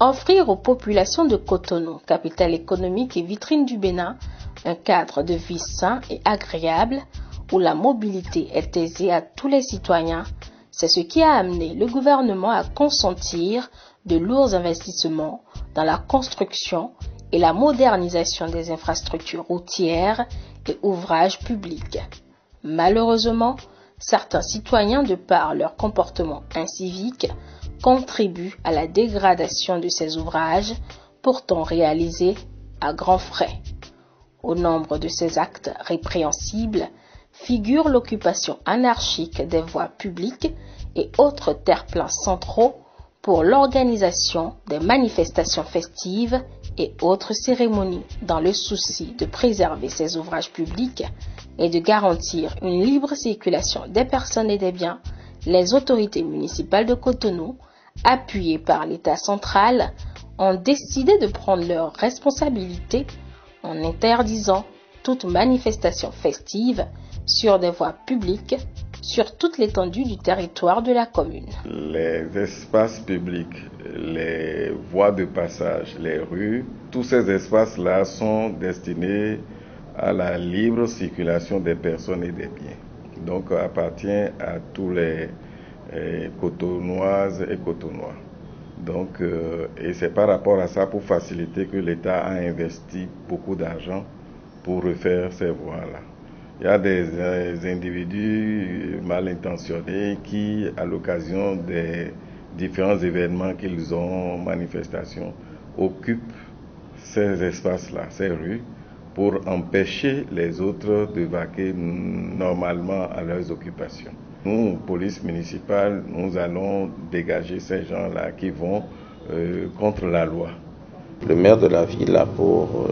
Offrir aux populations de Cotonou, capitale économique et vitrine du Bénin, un cadre de vie sain et agréable où la mobilité est aisée à tous les citoyens, c'est ce qui a amené le gouvernement à consentir de lourds investissements dans la construction et la modernisation des infrastructures routières et ouvrages publics. Malheureusement, certains citoyens, de par leur comportement incivique, contribuent à la dégradation de ces ouvrages, pourtant réalisés à grands frais. Au nombre de ces actes répréhensibles figure l'occupation anarchique des voies publiques et autres terre-pleins centraux pour l'organisation des manifestations festives et autres cérémonies. Dans le souci de préserver ces ouvrages publics et de garantir une libre circulation des personnes et des biens, les autorités municipales de Cotonou, appuyées par l'État central, ont décidé de prendre leurs responsabilités en interdisant toute manifestation festive sur des voies publiques sur toute l'étendue du territoire de la commune. Les espaces publics, les voies de passage, les rues, tous ces espaces-là sont destinés à la libre circulation des personnes et des biens. Donc, appartient à tous les Cotonoises et Cotonois. Donc, et c'est par rapport à ça, pour faciliter, que l'État a investi beaucoup d'argent pour refaire ces voies-là. Il y a des individus mal intentionnés qui, à l'occasion des différents événements qu'ils ont, manifestations, occupent ces espaces-là, ces rues, pour empêcher les autres de vaquer normalement à leurs occupations. Nous, police municipale, nous allons dégager ces gens-là qui vont contre la loi. Le maire de la ville a pour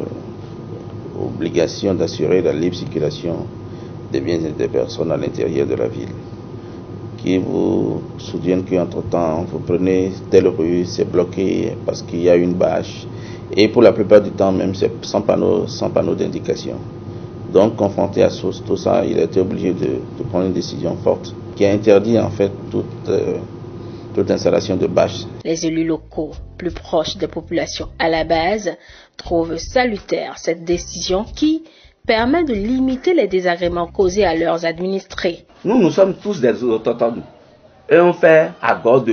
obligation d'assurer la libre circulation des biens et des personnes à l'intérieur de la ville. Qui vous souviennent qu'entre-temps, vous prenez telle rue, c'est bloqué parce qu'il y a une bâche. Et pour la plupart du temps, même, c'est sans panneau d'indication. Donc, confronté à tout ça, il a été obligé de prendre une décision forte qui a interdit en fait toute installation de bâches. Les élus locaux, plus proches des populations à la base, trouvent salutaire cette décision qui permet de limiter les désagréments causés à leurs administrés. Nous sommes tous des autochtones. Et on fait à gauche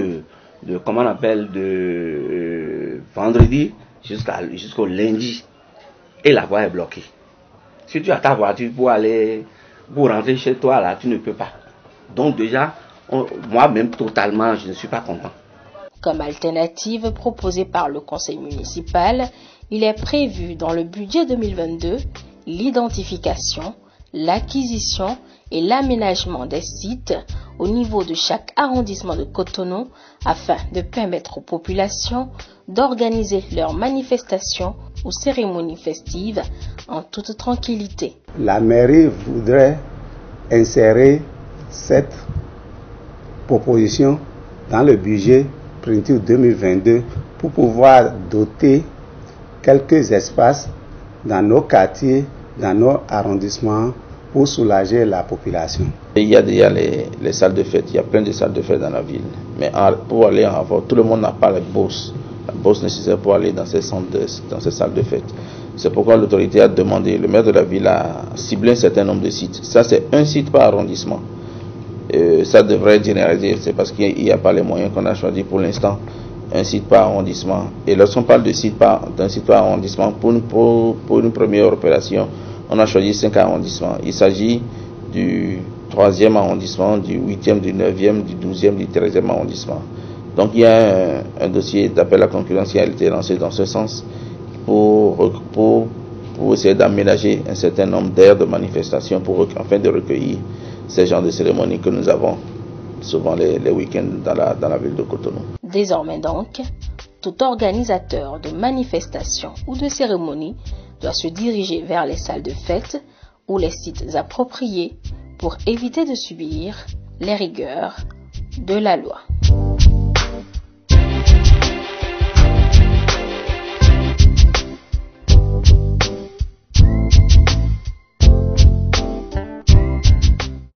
comment on appelle, de vendredi jusqu'au lundi. Et la voie est bloquée. Si tu as ta voiture pour rentrer chez toi, là, tu ne peux pas. Donc déjà, moi-même, totalement, je ne suis pas content. Comme alternative proposée par le conseil municipal, il est prévu dans le budget 2022 l'identification, l'acquisition et l'aménagement des sites au niveau de chaque arrondissement de Cotonou afin de permettre aux populations d'organiser leurs manifestations ou cérémonies festives en toute tranquillité. La mairie voudrait insérer cette proposition dans le budget primitif 2022 pour pouvoir doter quelques espaces dans nos quartiers, dans nos arrondissements pour soulager la population. Il y a déjà les salles de fête, il y a plein de salles de fête dans la ville. Mais pour aller en avoir, tout le monde n'a pas la bourse nécessaire pour aller dans ces salles de fête. C'est pourquoi l'autorité a demandé, le maire de la ville a ciblé un certain nombre de sites. Ça, c'est un site par arrondissement. Ça devrait être généralisé, c'est parce qu'il n'y a pas les moyens qu'on a choisi pour l'instant. Un site par arrondissement. Et lorsqu'on parle d'un site par arrondissement, pour une première opération, on a choisi 5 arrondissements. Il s'agit du 3e arrondissement, du 8e, du 9e, du 12e, du 13e arrondissement. Donc il y a un dossier d'appel à concurrence qui a été lancé dans ce sens pour essayer d'aménager un certain nombre d'aires de manifestation afin de recueillir ces genres de cérémonies que nous avons souvent les week-ends dans la ville de Cotonou. Désormais donc, tout organisateur de manifestations ou de cérémonies doit se diriger vers les salles de fête ou les sites appropriés pour éviter de subir les rigueurs de la loi.